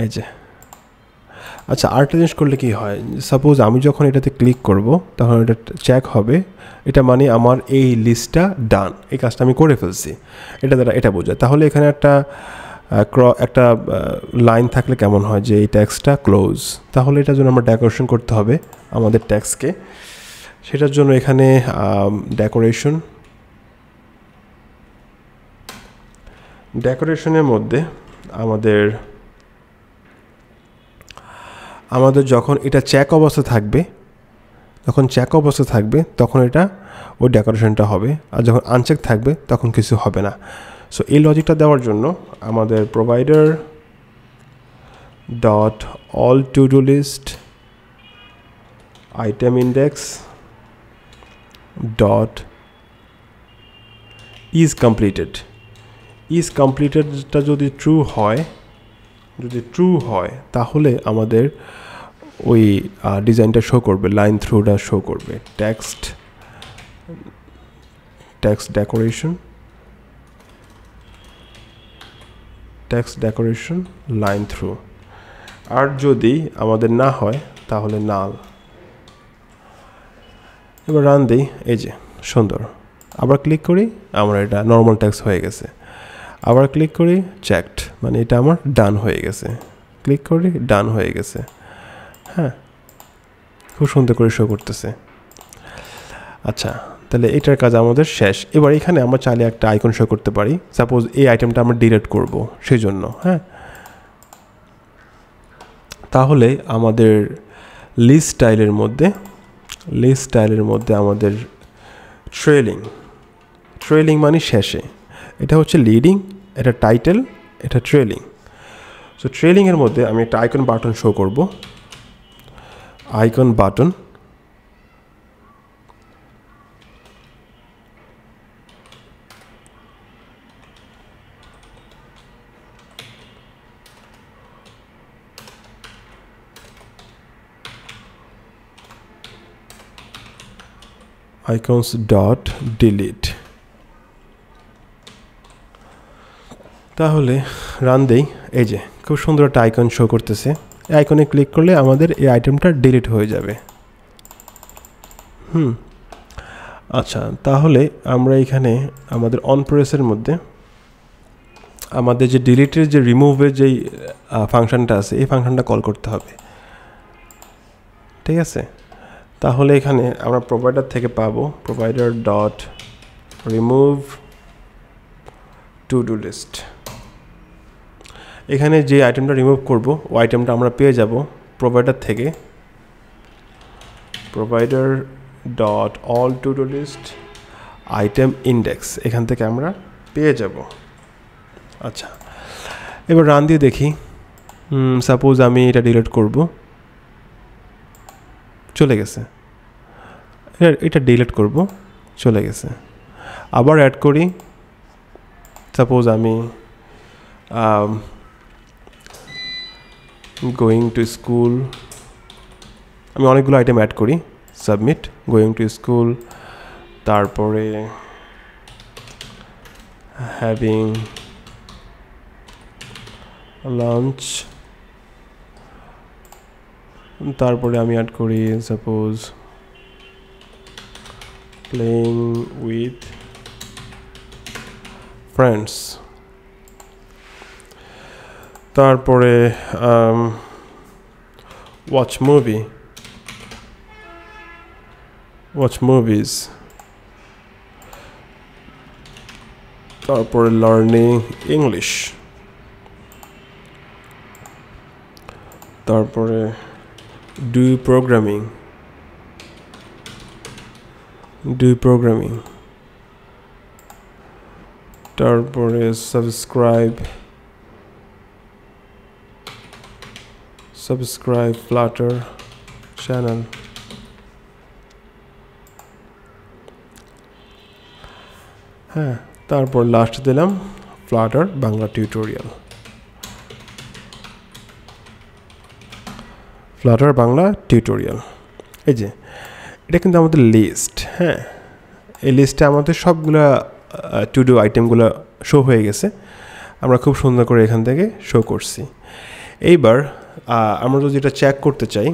এই যে আচ্ছা আরেকটা জিনিস করলে কি হয়, সাপোজ আমি যখন এটাতে ক্লিক করব তখন এটা চেক হবে, এটা মানে আমার এই লিস্টটা ডান, এই কাজটা আমি করে ফেলছি, এটা দ্বারা এটা বোঝায়। তাহলে এখানে একটা লাইন থাকলে কেমন হয় যে এই ট্যাক্সটা ক্লোজ, তাহলে এটার জন্য আমরা ডেকোরেশন করতে হবে আমাদের ট্যাক্সকে। সেটার জন্য এখানে ডেকোরেশনের মধ্যে আমাদের যখন এটা চেক অবস্থা থাকবে, তখন এটা ওই ডেকোরেশনটা হবে, আর যখন আনচেক থাকবে তখন কিছু হবে না। সো এই লজিকটা দেওয়ার জন্য আমাদের provider dot all to do list item index dot is কমপ্লিটেডটা যদি ট্রু হয় তাহলে আমাদের ওই ডিজাইনটা শো করবে, লাইন থ্রুটা শো করবে, টেক্সট ডেকোরেশন লাইন থ্রু। আর যদি আমাদের না হয় তাহলে নাল। এবার রান দিই, এই যে সুন্দর। আবার ক্লিক করি, আমার এটা নর্মাল টেক্সট হয়ে গেছে। আবার ক্লিক করি, চেকড, মানে এটা আমার ডান হয়ে গেছে। ক্লিক করি, ডান হয়ে গেছে। হ্যাঁ, খুব সুন্দর করে শো করতেছে। আচ্ছা, তাহলে এটার কাজ আমাদের শেষ। এবার এখানে আমরা চাইলে একটা আইকন শো করতে পারি, সাপোজ এই আইটেমটা আমরা ডিলিট করব সেই জন্য। হ্যাঁ, তাহলে আমাদের লিস্ট স্টাইলের মধ্যে আমাদের ট্রেলিং মানে শেষে, এটা হচ্ছে লিডিং, এটা টাইটেল, এটা ট্রেলিং। সো ট্রেলিংয়ের মধ্যে আমি একটা আইকন বাটন শো করব, icon button. icons dot delete। তাহলে রান দেই, এই যে খুব সুন্দর একটা আইকন শো করতেছে। এই আইকনে ক্লিক করলে আমাদের এই আইটেমটা ডিলিট হয়ে যাবে। আচ্ছা, তাহলে আমরা এখানে আমাদের অন প্রেসের মধ্যে আমাদের যে ডিলিটের যে রিমুভের যেই ফাংশনটা আছে, এই ফাংশনটা কল করতে হবে। ঠিক আছে, তাহলে এখানে আমরা প্রোভাইডার থেকে পাবো provider dot remove to do list. এখানে যে আইটেমটা রিমুভ করব ওই আইটেমটা আমরা পেয়ে যাব প্রোভাইডার থেকে, provider dot all to do list item index, এখান থেকে আমরা পেয়ে যাব। আচ্ছা, এবার রান দিয়ে দেখি। সাপোজ আমি এটা ডিলিট করব, চলে গেছে। এটা ডিলিট করব, চলে গেছে। আবার অ্যাড করি, সাপোজ আমি গোয়িং টু স্কুল, আমি অনেকগুলো আইটেম অ্যাড করি। সাবমিট, গোয়িং টু স্কুল, তারপরে হ্যাভিং লাঞ্চ, তারপরে আমি অ্যাড করি সাপোজ প্লেইং উইথ ফ্রেন্ডস, তারপরে ওয়াচ মুভিজ, তারপরে লার্নিং ইংলিশ, তারপরে ডু প্রোগ্রামিং, তারপরে সাবস্ক্রাইব Flutter চ্যানেল। হ্যাঁ, তারপর লাস্ট দিলাম Flutter বাংলা টিউটোরিয়াল। এই যে এটা কিন্তু আমাদের লিস্ট। হ্যাঁ, এই লিস্টে আমাদের সবগুলা টু ডু আইটেমগুলো শো হয়ে গেছে। আমরা খুব সুন্দর করে এখান থেকে শো করছি। এইবার আমরা যদি এটা চেক করতে চাই,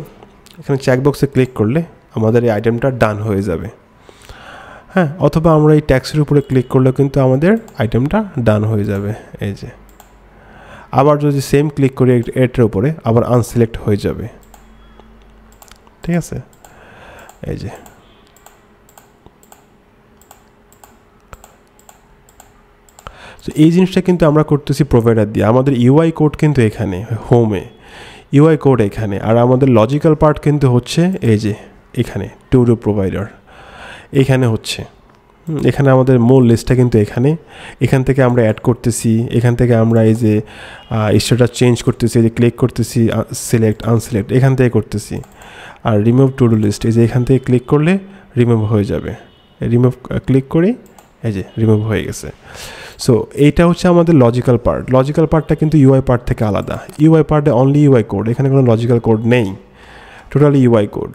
এখানে চেক বক্সে ক্লিক করলে আমাদের এই আইটেমটা ডান হয়ে যাবে। হ্যাঁ, অথবা আমরা এই ট্যাক্সের উপরে ক্লিক করলে কিন্তু আমাদের আইটেমটা ডান হয়ে যাবে। এই যে আবার যদি সেম ক্লিক করি এটার উপরে, আবার আনসিলেক্ট হয়ে যাবে। ঠিক আছে, এই যে তো এই জিনিসটা কিন্তু আমরা করতেছি প্রোভাইডার দিয়ে। আমাদের ইউআই কোড কিন্তু এখানে হোমে, ইউআই কোড এখানে, আর আমাদের লজিক্যাল পার্ট কিন্তু হচ্ছে এই যে এখানে টুডো প্রোভাইডার এখানে হচ্ছে। এখানে আমাদের মূল লিস্টটা কিন্তু এখান থেকে আমরা অ্যাড করতেছি, এখান থেকে আমরা এই যে স্ট্যাটাস চেঞ্জ করতেছি, এই যে ক্লিক করতেছি সিলেক্ট আনসিলেক্ট এখান থেকে করতেছি। আর রিমুভ টু ডু লিস্ট, এই যে এখান থেকে ক্লিক করলে রিমুভ হয়ে যাবে। রিমুভ ক্লিক করি, এই যে রিমুভ হয়ে গেছে। সো এইটা হচ্ছে আমাদের লজিক্যাল পার্ট। লজিক্যাল পার্টটা কিন্তু ইউআই পার্ট থেকে আলাদা। ইউআই পার্টে অনলি ইউআই কোড, এখানে কোনো লজিক্যাল কোড নেই, টোটালি ইউআই কোড।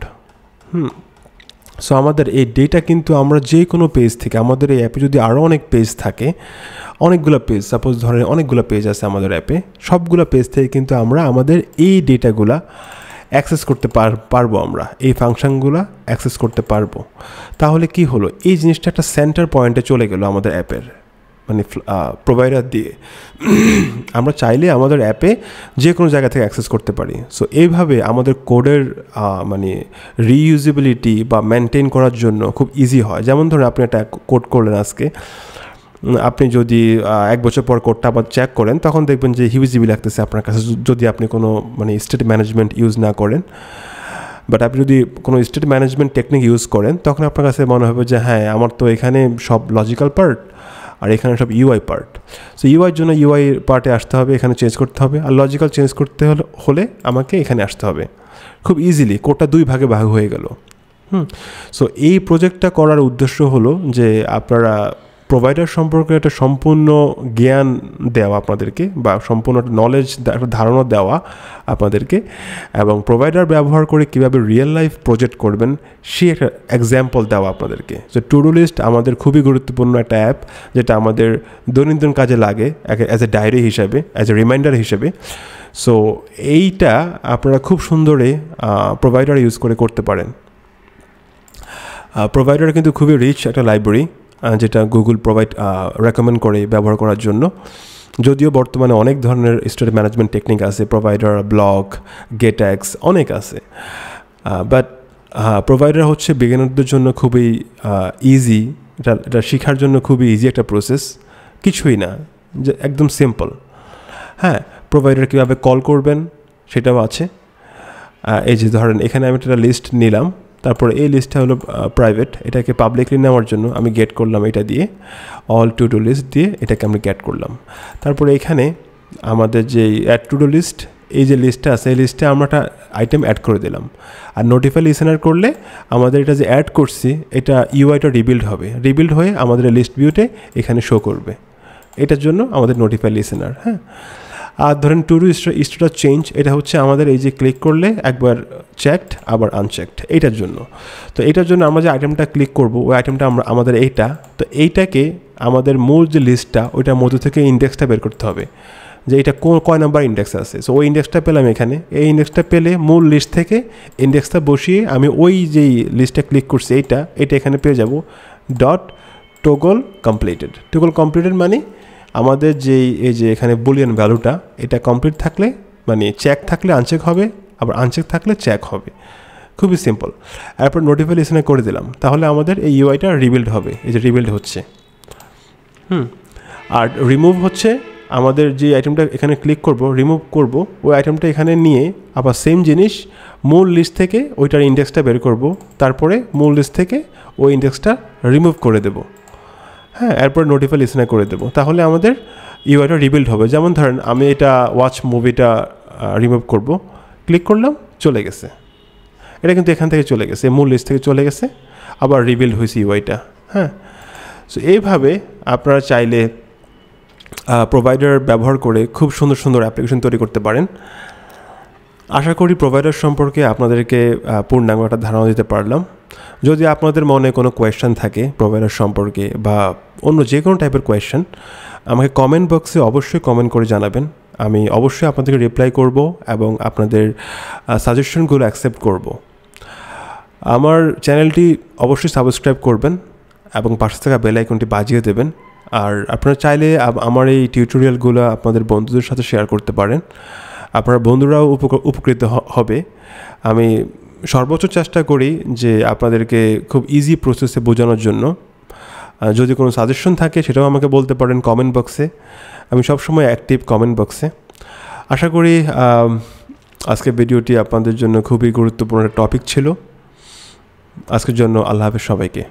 সো আমাদের এই ডেটা কিন্তু আমরা যে কোনো পেজ থেকে, আমাদের এই অ্যাপে যদি আরও অনেক পেজ থাকে, অনেকগুলো পেজ, সাপোজ ধরেন অনেকগুলো পেজ আছে আমাদের অ্যাপে, সবগুলো পেজ থেকে কিন্তু আমরা আমাদের এই ডেটাগুলা অ্যাক্সেস করতে পারবো, আমরা এই ফাংশনগুলো অ্যাক্সেস করতে পারবো। তাহলে কি হলো, এই জিনিসটা একটা সেন্টার পয়েন্টে চলে গেল আমাদের অ্যাপের, মানে প্রোভাইডার দিয়ে আমরা চাইলে আমাদের অ্যাপে যে কোনো জায়গা থেকে অ্যাক্সেস করতে পারি। সো এইভাবে আমাদের কোডের মানে রিইউজেবিলিটি বা মেনটেন করার জন্য খুব ইজি হয়। যেমন ধরুন আপনি একটা কোড করলেন আজকে, আপনি যদি 1 বছর পর কোডটা আবার চেক করেন, তখন দেখবেন যে হিউজিবি লাগতেছে আপনার কাছে, যদি আপনি কোনো মানে স্টেট ম্যানেজমেন্ট ইউজ না করেন। বাট আপনি যদি কোনো স্টেট ম্যানেজমেন্ট টেকনিক ইউজ করেন, তখন আপনার কাছে মনে হবে যে হ্যাঁ, আমার তো এখানে সব লজিক্যাল পার্ট আর এখানে সব ইউআই পার্ট। সো ইউআইয়ের জন্য ইউআই পার্টে আসতে হবে, এখানে চেঞ্জ করতে হবে, আর লজিক্যাল চেঞ্জ করতে হলে আমাকে এখানে আসতে হবে। খুব ইজিলি কোডটা 2 ভাগে ভাগ হয়ে গেল। সো এই প্রজেক্টটা করার উদ্দেশ্য হলো যে আপনারা প্রোভাইডার সম্পর্কে একটা সম্পূর্ণ জ্ঞান দেওয়া আপনাদেরকে, বা সম্পূর্ণ একটা নলেজ, একটা ধারণা দেওয়া আপনাদেরকে, এবং প্রোভাইডার ব্যবহার করে কীভাবে রিয়েল লাইফ প্রজেক্ট করবেন সে একটা এক্সাম্পল দেওয়া আপনাদেরকে। সো টু ডু লিস্ট আমাদের খুবই গুরুত্বপূর্ণ একটা অ্যাপ, যেটা আমাদের দৈনন্দিন কাজে লাগে অ্যাজ এ ডায়েরি হিসাবে, অ্যাজ এ রিমাইন্ডার হিসেবে। সো এইটা আপনারা খুব সুন্দরে প্রোভাইডার ইউজ করে করতে পারেন। প্রোভাইডার কিন্তু খুবই রিচ একটা লাইব্রেরি, যেটা গুগল রেকমেন্ড করে ব্যবহার করার জন্য। যদিও বর্তমানে অনেক ধরনের স্টেট ম্যানেজমেন্ট টেকনিক আছে, প্রোভাইডার, ব্লক, গেটএক্স অনেক আছে, বাট প্রোভাইডার হচ্ছে বিগিনারদের জন্য খুবই ইজি। এটা শেখার জন্য খুবই ইজি একটা প্রসেস, কিছুই না, যে একদম সিম্পল। হ্যাঁ, প্রোভাইডার কীভাবে কল করবেন সেটাও আছে। এই যে ধরেন এখানে আমি একটা লিস্ট নিলাম, তারপরে এই লিস্টটা হলো প্রাইভেট, এটাকে পাবলিকলি নেওয়ার জন্য আমি গেট করলাম এটা দিয়ে, অল টু ডু লিস্ট দিয়ে এটাকে আমি গেট করলাম। তারপরে এখানে আমাদের যে অ্যাড টু ডু লিস্ট, এই যে লিস্টটা আছে, এই লিস্টে আমরা একটা আইটেম অ্যাড করে দিলাম। আর নোটিফাই লিসেনার করলে আমাদের এটা যে অ্যাড করছি, এটা ইউআইটা রিবিল্ড হবে, রিবিল্ড হয়ে আমাদের লিস্ট ভিউতে এখানে শো করবে। এটার জন্য আমাদের নোটিফাই লিসেনার। হ্যাঁ, আর ধরেন টু ডু স্ট্যাটাস চেঞ্জ, এটা হচ্ছে আমাদের এই যে ক্লিক করলে একবার চেকড আবার আনচেকড, এইটার জন্য। তো এইটার জন্য আমরা যে আইটেমটা ক্লিক করব, ওই আইটেমটা আমাদের এইটা, তো এইটাকে আমাদের মূল যে লিস্টটা, ওইটার মধ্যে থেকে ইন্ডেক্সটা বের করতে হবে, যে এটা কয় নাম্বার ইন্ডেক্স আছে। সো ওই ইন্ডেক্সটা পেলাম এখানে, এই ইন্ডেক্সটা পেলে মূল লিস্ট থেকে ইন্ডেক্সটা বসিয়ে আমি ওই যেই লিস্টটা ক্লিক করছি এটা এখানে পেয়ে যাব। Dot toggle completed, toggle completed মানে আমাদের যেই এই যে এখানে বুলিয়ান ভ্যালুটা, এটা কমপ্লিট থাকলে মানে চেক থাকলে আনচেক হবে, আবার আনচেক থাকলে চেক হবে। খুবই সিম্পল। এরপর নোটিফাই লিসেনার করে দিলাম, তাহলে আমাদের এই ইউআইটা রিবিল্ড হবে। এই যে রিবিল্ড হচ্ছে। আর রিমুভ হচ্ছে আমাদের যে আইটেমটা এখানে ক্লিক করব, রিমুভ করব, ওই আইটেমটা এখানে নিয়ে আবার সেম জিনিস মূল লিস্ট থেকে ওইটার ইন্ডেক্সটা বের করব, তারপরে মূল লিস্ট থেকে ওই ইন্ডেক্সটা রিমুভ করে দেব। হ্যাঁ, এরপর নোটিফাই লিসেনার করে দেবো, তাহলে আমাদের ইউআইটা রিবিল্ড হবে। যেমন ধরেন আমি এটা ওয়াচ মুভিটা রিমুভ করব, ক্লিক করলাম, চলে গেছে। এটা কিন্তু এখান থেকে চলে গেছে, মূল লিস্ট থেকে চলে গেছে, আবার রিবিল্ড হয়েছে ইউআইটা। হ্যাঁ, সো এইভাবে আপনারা চাইলে প্রোভাইডার ব্যবহার করে খুব সুন্দর সুন্দর অ্যাপ্লিকেশন তৈরি করতে পারেন। আশা করি প্রোভাইডার সম্পর্কে আপনাদেরকে পূর্ণাঙ্গ একটা ধারণা দিতে পারলাম। যদি আপনাদের মনে কোনো কোয়েশ্চেন থাকে প্রোভাইডার সম্পর্কে বা অন্য যে কোনো টাইপের কোয়েশ্চেন, আমাকে কমেন্ট বক্সে অবশ্যই কমেন্ট করে জানাবেন। আমি অবশ্যই আপনাদেরকে রিপ্লাই করব এবং আপনাদের সাজেশনগুলো অ্যাকসেপ্ট করব। আমার চ্যানেলটি অবশ্যই সাবস্ক্রাইব করবেন এবং পাশে থাকা বেল আইকনটি বাজিয়ে দেবেন। আর আপনারা চাইলে আমার এই টিউটোরিয়ালগুলো আপনাদের বন্ধুদের সাথে শেয়ার করতে পারেন, আপনার বন্ধুরাও উপকৃত হবে। আমি সর্বোচ্চ চেষ্টা করি যে আপনাদেরকে খুব ইজি প্রসেসে বোঝানোর জন্য। যদি কোনো সাজেশন থাকে সেটাও আমাকে বলতে পারেন কমেন্ট বক্সে, আমি সবসময় অ্যাক্টিভ কমেন্ট বক্সে। আশা করি আজকের ভিডিওটি আপনাদের জন্য খুবই গুরুত্বপূর্ণ টপিক ছিল। আজকের জন্য আল্লাহ হাফেজ সবাইকে।